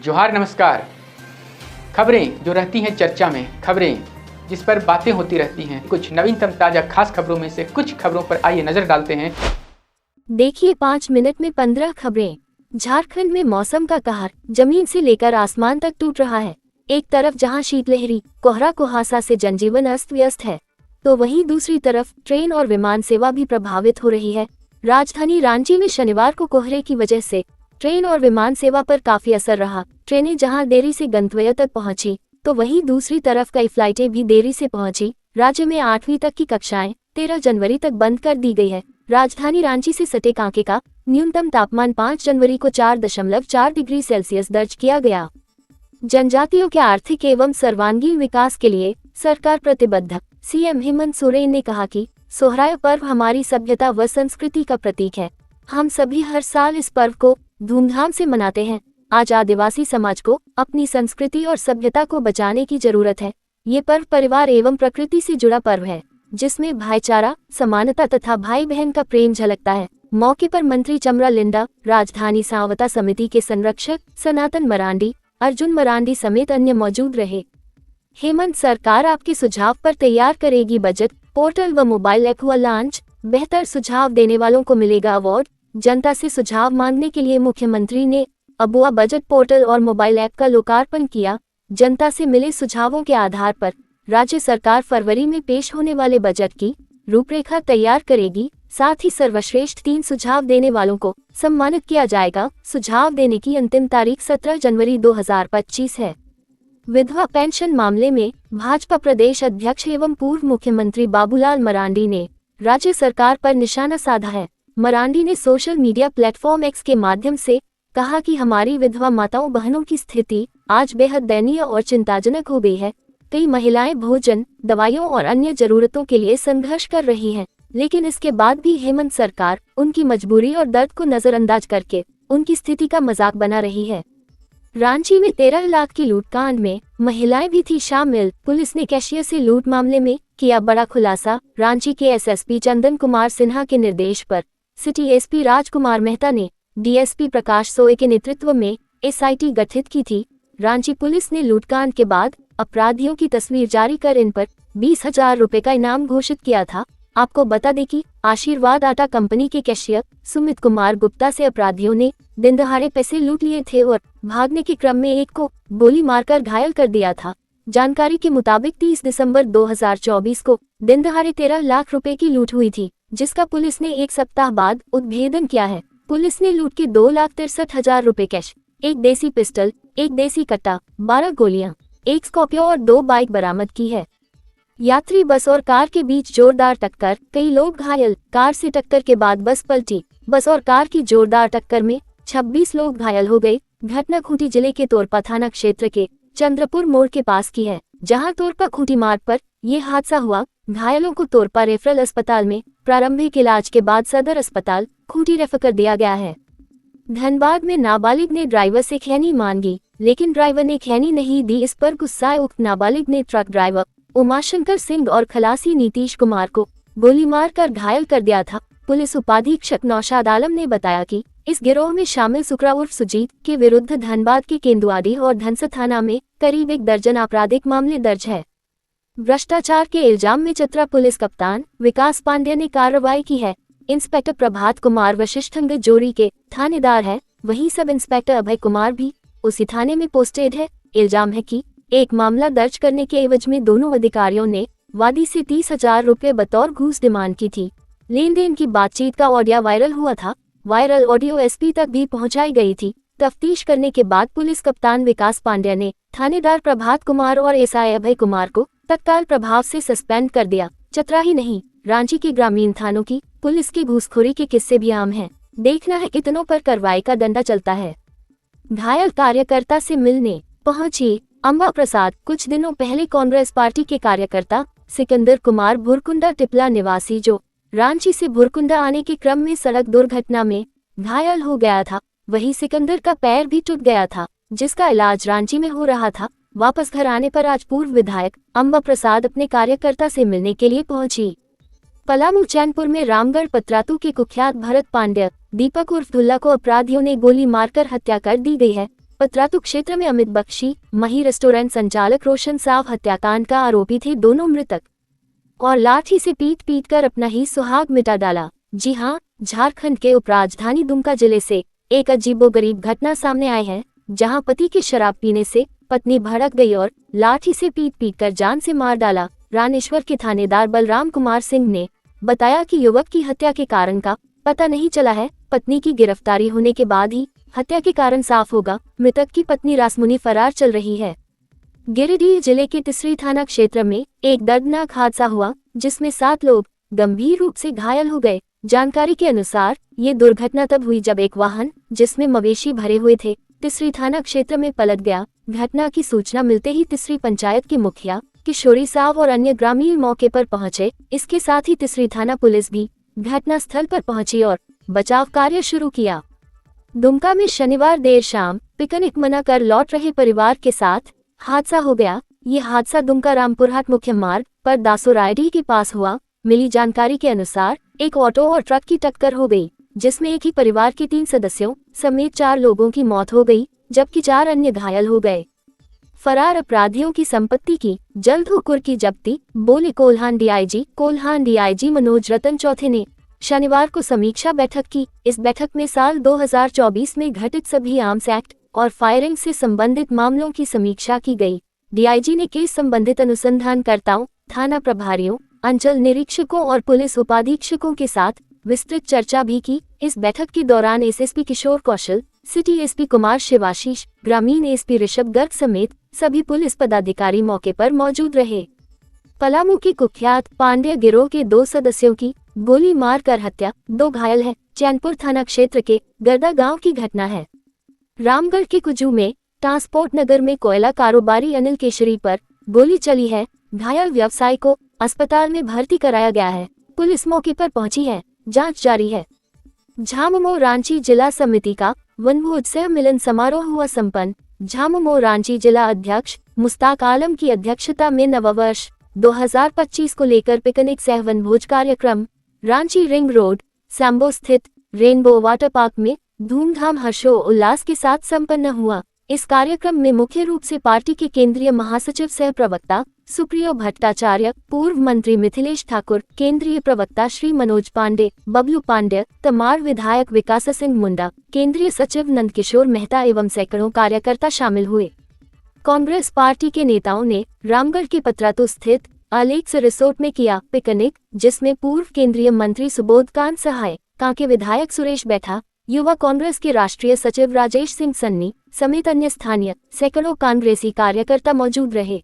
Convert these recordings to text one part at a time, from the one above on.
जोहार नमस्कार। खबरें जो रहती हैं चर्चा में, खबरें जिस पर बातें होती रहती हैं, कुछ नवीनतम ताजा खास खबरों में से कुछ खबरों पर आइए नजर डालते हैं। देखिए 5 मिनट में 15 खबरें। झारखंड में मौसम का कहर जमीन से लेकर आसमान तक टूट रहा है। एक तरफ जहां शीतलहरी कोहरा कुहासा से जनजीवन अस्त व्यस्त है, तो वहीं दूसरी तरफ ट्रेन और विमान सेवा भी प्रभावित हो रही है। राजधानी रांची में शनिवार को कोहरे की वजह से ट्रेन और विमान सेवा पर काफी असर रहा। ट्रेनें जहां देरी से गंतव्य तक पहुंची, तो वहीं दूसरी तरफ कई फ्लाइटें भी देरी से पहुंची। राज्य में 8वीं तक की कक्षाएं 13 जनवरी तक बंद कर दी गई है। राजधानी रांची से सटे कांके का न्यूनतम तापमान 5 जनवरी को 4.4 डिग्री सेल्सियस दर्ज किया गया। जनजातियों के आर्थिक एवं सर्वांगीण विकास के लिए सरकार प्रतिबद्ध। सीएम हेमंत सोरेन ने कहा कि सोहराय पर्व हमारी सभ्यता व संस्कृति का प्रतीक है। हम सभी हर साल इस पर्व को धूमधाम से मनाते हैं। आज आदिवासी समाज को अपनी संस्कृति और सभ्यता को बचाने की जरूरत है। ये पर्व परिवार एवं प्रकृति से जुड़ा पर्व है, जिसमें भाईचारा, समानता तथा भाई बहन का प्रेम झलकता है। मौके पर मंत्री चमरा लिंडा, राजधानी सांवता समिति के संरक्षक सनातन मरांडी, अर्जुन मरांडी समेत अन्य मौजूद रहे। हेमंत सरकार आपके सुझाव पर तैयार करेगी बजट पोर्टल व मोबाइल ऐप हुआ लॉन्च। बेहतर सुझाव देने वालों को मिलेगा अवार्ड। जनता से सुझाव मांगने के लिए मुख्यमंत्री ने अबुआ बजट पोर्टल और मोबाइल ऐप का लोकार्पण किया। जनता से मिले सुझावों के आधार पर राज्य सरकार फरवरी में पेश होने वाले बजट की रूपरेखा तैयार करेगी। साथ ही सर्वश्रेष्ठ 3 सुझाव देने वालों को सम्मानित किया जाएगा। सुझाव देने की अंतिम तारीख 17 जनवरी 2025 है। विधवा पेंशन मामले में भाजपा प्रदेश अध्यक्ष एवं पूर्व मुख्यमंत्री बाबूलाल मरांडी ने राज्य सरकार पर निशाना साधा है। मरांडी ने सोशल मीडिया प्लेटफॉर्म एक्स के माध्यम से कहा कि हमारी विधवा माताओं बहनों की स्थिति आज बेहद दयनीय और चिंताजनक हो गई है। कई महिलाएं भोजन, दवाइयों और अन्य जरूरतों के लिए संघर्ष कर रही हैं, लेकिन इसके बाद भी हेमंत सरकार उनकी मजबूरी और दर्द को नजरअंदाज करके उनकी स्थिति का मजाक बना रही है। रांची में 13 लाख की लूटकांड में महिलाएं भी थी शामिल। पुलिस ने कैशियर से लूट मामले में किया बड़ा खुलासा। रांची के एसएसपी चंदन कुमार सिन्हा के निर्देश पर सिटी एसपी राजकुमार मेहता ने डीएसपी प्रकाश सोए के नेतृत्व में एसआईटी गठित की थी। रांची पुलिस ने लूटकांड के बाद अपराधियों की तस्वीर जारी कर इन पर 20,000 रुपए का इनाम घोषित किया था। आपको बता दें कि आशीर्वाद आटा कंपनी के कैशियर सुमित कुमार गुप्ता से अपराधियों ने दिन दहाड़े पैसे लूट लिए थे और भागने के क्रम में एक को गोली मारकर घायल कर दिया था। जानकारी के मुताबिक 30 दिसंबर 2024 को दिन दहाड़े 13 लाख रुपए की लूट हुई थी, जिसका पुलिस ने एक सप्ताह बाद उद्भेदन किया है। पुलिस ने लूट के 2,63,000 रुपए कैश, एक देसी पिस्टल, एक देसी कट्टा, 12 गोलियां, एक स्कॉर्पियो और 2 बाइक बरामद की है। यात्री बस और कार के बीच जोरदार टक्कर, कई लोग घायल। कार से टक्कर के बाद बस पलटी। बस और कार की जोरदार टक्कर में 26 लोग घायल हो गए। घटना खूंटी जिले के तोरपा थाना क्षेत्र के चंद्रपुर मोड़ के पास की है, जहां तोरपा खूंटी मार्ग पर यह हादसा हुआ। घायलों को तोरपा रेफरल अस्पताल में प्रारंभिक इलाज के बाद सदर अस्पताल खूंटी रेफर कर दिया गया है। धनबाद में नाबालिग ने ड्राइवर से खैनी मांगी, लेकिन ड्राइवर ने खैनी नहीं दी। इस पर गुस्साए उक्त नाबालिग ने ट्रक ड्राइवर उमाशंकर सिंह और खलासी नीतीश कुमार को गोली मारकर घायल कर दिया था। पुलिस उपाधीक्षक नौशाद आलम ने बताया कि इस गिरोह में शामिल सुकरा उर्फ सुजीत के विरुद्ध धनबाद के केंदुआडी और धनसर थाना में करीब 1 दर्जन आपराधिक मामले दर्ज है। भ्रष्टाचार के इल्जाम में चतरा पुलिस कप्तान विकास पांड्या ने कार्रवाई की है। इंस्पेक्टर प्रभात कुमार वशिष्ठंग जोरी के थानेदार है, वहीं सब इंस्पेक्टर अभय कुमार भी उसी थाने में पोस्टेड है। इल्जाम है कि एक मामला दर्ज करने के एवज में दोनों अधिकारियों ने वादी से 30,000 रुपए बतौर घूस डिमांड की थी। लेन देन की बातचीत का ऑडियो वायरल हुआ था। वायरल ऑडियो एसपी तक भी पहुंचाई गई थी। तफ्तीश करने के बाद पुलिस कप्तान विकास पांड्या ने थानेदार प्रभात कुमार और एसआई अभय कुमार को तत्काल प्रभाव से सस्पेंड कर दिया। चतरा ही नहीं, रांची के ग्रामीण थानों की पुलिस की घूसखोरी के किस्से भी आम हैं। देखना है कितनों पर कार्रवाई का डंडा चलता है। घायल कार्यकर्ता से मिलने पहुंची अंबा प्रसाद। कुछ दिनों पहले कांग्रेस पार्टी के कार्यकर्ता सिकंदर कुमार भुरकुंडा टिपला निवासी, जो रांची से भुरकुंडा आने के क्रम में सड़क दुर्घटना में घायल हो गया था, वहीं सिकंदर का पैर भी टूट गया था, जिसका इलाज रांची में हो रहा था। वापस घर आने पर आज पूर्व विधायक अंबा प्रसाद अपने कार्यकर्ता से मिलने के लिए पहुंची। पलामू चैनपुर में रामगढ़ पतरातू के कुख्यात भरत पांड्या दीपक उर्फ दुल्ला को अपराधियों ने गोली मारकर हत्या कर दी गई है। पतरातू क्षेत्र में अमित बख्शी, मही रेस्टोरेंट संचालक रोशन साव हत्याकांड का आरोपी थे दोनों मृतक, और लाठी से पीट पीट कर अपना ही सुहाग मिटा डाला। जी हां, झारखंड के उपराजधानी दुमका जिले से एक अजीबोगरीब घटना सामने आई है, जहां पति के शराब पीने से पत्नी भड़क गई और लाठी से पीट पीट कर जान से मार डाला। रानेश्वर के थानेदार बलराम कुमार सिंह ने बताया कि युवक की हत्या के कारण का पता नहीं चला है। पत्नी की गिरफ्तारी होने के बाद ही हत्या के कारण साफ होगा। मृतक की पत्नी रासमुनी फरार चल रही है। गिरिडीह जिले के तिसरी थाना क्षेत्र में एक दर्दनाक हादसा हुआ, जिसमें 7 लोग गंभीर रूप से घायल हो गए। जानकारी के अनुसार ये दुर्घटना तब हुई जब एक वाहन जिसमें मवेशी भरे हुए थे तिसरी थाना क्षेत्र में पलट गया। घटना की सूचना मिलते ही तिसरी पंचायत के मुखिया किशोरी साव और अन्य ग्रामीण मौके पर पहुंचे। इसके साथ ही तिसरी थाना पुलिस भी घटना स्थल पर पहुंची और बचाव कार्य शुरू किया। दुमका में शनिवार देर शाम पिकनिक मनाकर लौट रहे परिवार के साथ हादसा हो गया। ये हादसा दुमका रामपुरहाट मुख्य मार्ग पर दासोरायडी के पास हुआ। मिली जानकारी के अनुसार एक ऑटो और ट्रक की टक्कर हो गई, जिसमें एक ही परिवार के 3 सदस्यों समेत 4 लोगों की मौत हो गई, जबकि 4 अन्य घायल हो गए। फरार अपराधियों की संपत्ति की जल्द हो कुर्की जब्ती, बोले कोल्हान डीआईजी मनोज रतन चौथे ने शनिवार को समीक्षा बैठक की। इस बैठक में साल 2024 में घटित सभी आर्म्स एक्ट और फायरिंग से संबंधित मामलों की समीक्षा की गई। डीआईजी ने केस संबंधित अनुसंधानकर्ताओं, थाना प्रभारियों, अंचल निरीक्षकों और पुलिस उपाधीक्षकों के साथ विस्तृत चर्चा भी की। इस बैठक के दौरान एसएसपी किशोर कौशल, सिटी एसपी कुमार शिवाशीष, ग्रामीण एसपी ऋषभ गर्ग समेत सभी पुलिस पदाधिकारी मौके पर मौजूद रहे। पलामू की कुख्यात पांड्य गिरोह के 2 सदस्यों की गोली मारकर हत्या, 2 घायल है। चैनपुर थाना क्षेत्र के गर्दा गांव की घटना है। रामगढ़ के कुजू में ट्रांसपोर्ट नगर में कोयला कारोबारी अनिल केशरी पर गोली चली है। घायल व्यवसायी को अस्पताल में भर्ती कराया गया है। पुलिस मौके पर पहुंची है, जांच जारी है। झामुमो रांची जिला समिति का वनभोज सह मिलन समारोह हुआ संपन्न। झामुमो रांची जिला अध्यक्ष मुस्ताक आलम की अध्यक्षता में नववर्ष 2025 को लेकर पिकनिक सह वनभोज कार्यक्रम रांची रिंग रोड सैम्बो स्थित रेनबो वाटर पार्क में धूमधाम हर्षोल्लास के साथ संपन्न हुआ। इस कार्यक्रम में मुख्य रूप से पार्टी के केंद्रीय महासचिव सह प्रवक्ता सुप्रियो भट्टाचार्य, पूर्व मंत्री मिथिलेश ठाकुर, केंद्रीय प्रवक्ता श्री मनोज पांडे, बबलू पांड्य, तमाड़ विधायक विकास सिंह मुंडा, केंद्रीय सचिव नंदकिशोर मेहता एवं सैकड़ों कार्यकर्ता शामिल हुए। कांग्रेस पार्टी के नेताओं ने रामगढ़ के पतरातू स्थित अलेक्स रिसोर्ट में किया पिकनिक, जिसमें पूर्व केंद्रीय मंत्री सुबोध कांत सहाय, कांके विधायक सुरेश बैठा, युवा कांग्रेस के राष्ट्रीय सचिव राजेश सिंह सन्नी समेत अन्य स्थानीय सैकड़ों कांग्रेसी कार्यकर्ता मौजूद रहे।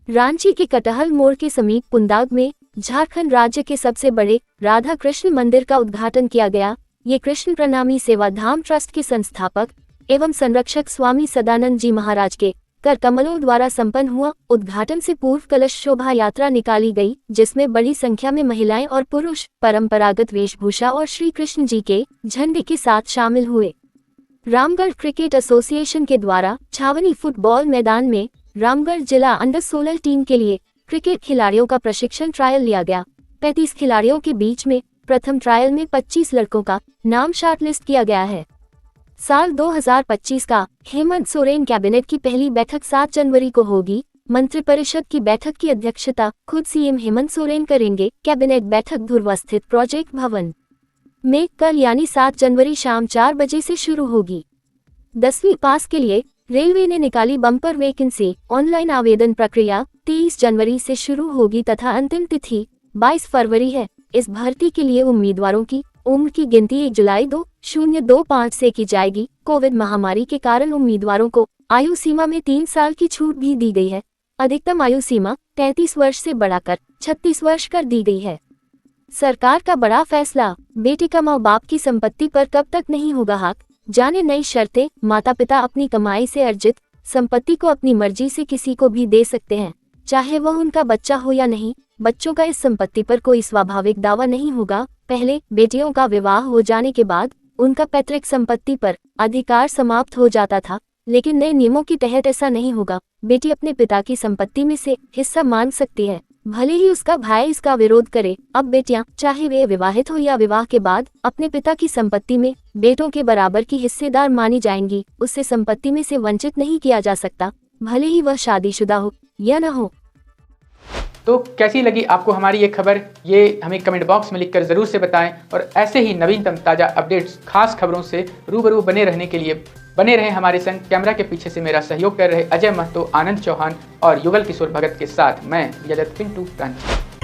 रांची के कटहल मोड़ के समीप पुंदाग में झारखंड राज्य के सबसे बड़े राधा कृष्ण मंदिर का उद्घाटन किया गया। ये कृष्ण प्रणामी सेवा धाम ट्रस्ट के संस्थापक एवं संरक्षक स्वामी सदानंद जी महाराज के कर कमलों द्वारा संपन्न हुआ। उद्घाटन से पूर्व कलश शोभा यात्रा निकाली गई, जिसमें बड़ी संख्या में महिलाएं और पुरुष परंपरागत वेशभूषा और श्री कृष्ण जी के झंडे के साथ शामिल हुए। रामगढ़ क्रिकेट एसोसिएशन के द्वारा छावनी फुटबॉल मैदान में रामगढ़ जिला अंडर 16 टीम के लिए क्रिकेट खिलाड़ियों का प्रशिक्षण ट्रायल लिया गया। 35 खिलाड़ियों के बीच में प्रथम ट्रायल में 25 लड़कों का नाम शॉर्टलिस्ट किया गया है। साल 2025 का हेमंत सोरेन कैबिनेट की पहली बैठक 7 जनवरी को होगी। मंत्रिपरिषद की बैठक की अध्यक्षता खुद सीएम हेमंत सोरेन करेंगे। कैबिनेट बैठक धुर्वा स्थित प्रोजेक्ट भवन में कल यानी 7 जनवरी शाम 4 बजे से शुरू होगी। 10वीं पास के लिए रेलवे ने निकाली बम्पर वैकेंसी। ऑनलाइन आवेदन प्रक्रिया 23 जनवरी से शुरू होगी तथा अंतिम तिथि 22 फरवरी है। इस भर्ती के लिए उम्मीदवारों की उम्र की गिनती 1 जुलाई 2025 से की जाएगी। कोविड महामारी के कारण उम्मीदवारों को आयु सीमा में 3 साल की छूट भी दी गई है। अधिकतम आयु सीमा 33 वर्ष से बढ़ाकर 36 वर्ष कर दी गई है। सरकार का बड़ा फैसला, बेटी का माँ बाप की संपत्ति पर कब तक नहीं होगा हक, जाने नई शर्तें। माता पिता अपनी कमाई से अर्जित संपत्ति को अपनी मर्जी से किसी को भी दे सकते हैं, चाहे वह उनका बच्चा हो या नहीं। बच्चों का इस संपत्ति पर कोई स्वाभाविक दावा नहीं होगा। पहले बेटियों का विवाह हो जाने के बाद उनका पैतृक संपत्ति पर अधिकार समाप्त हो जाता था, लेकिन नए नियमों के तहत ऐसा नहीं होगा। बेटी अपने पिता की संपत्ति में से हिस्सा मांग सकती है। भले ही उसका भाई इसका विरोध करे। अब बेटियां, चाहे वे विवाहित हो या विवाह के बाद, अपने पिता की संपत्ति में बेटों के बराबर की हिस्सेदार मानी जाएंगी। उससे संपत्ति में से वंचित नहीं किया जा सकता, भले ही वह शादीशुदा हो या न हो। तो कैसी लगी आपको हमारी ये खबर, ये हमें कमेंट बॉक्स में लिखकर ज़रूर से बताएं। और ऐसे ही नवीनतम ताज़ा अपडेट्स, खास खबरों से रूबरू बने रहने के लिए बने रहें हमारे संग। कैमरा के पीछे से मेरा सहयोग कर रहे अजय महतो, आनंद चौहान और युगल किशोर भगत के साथ मैं यजत पिंटू रांची।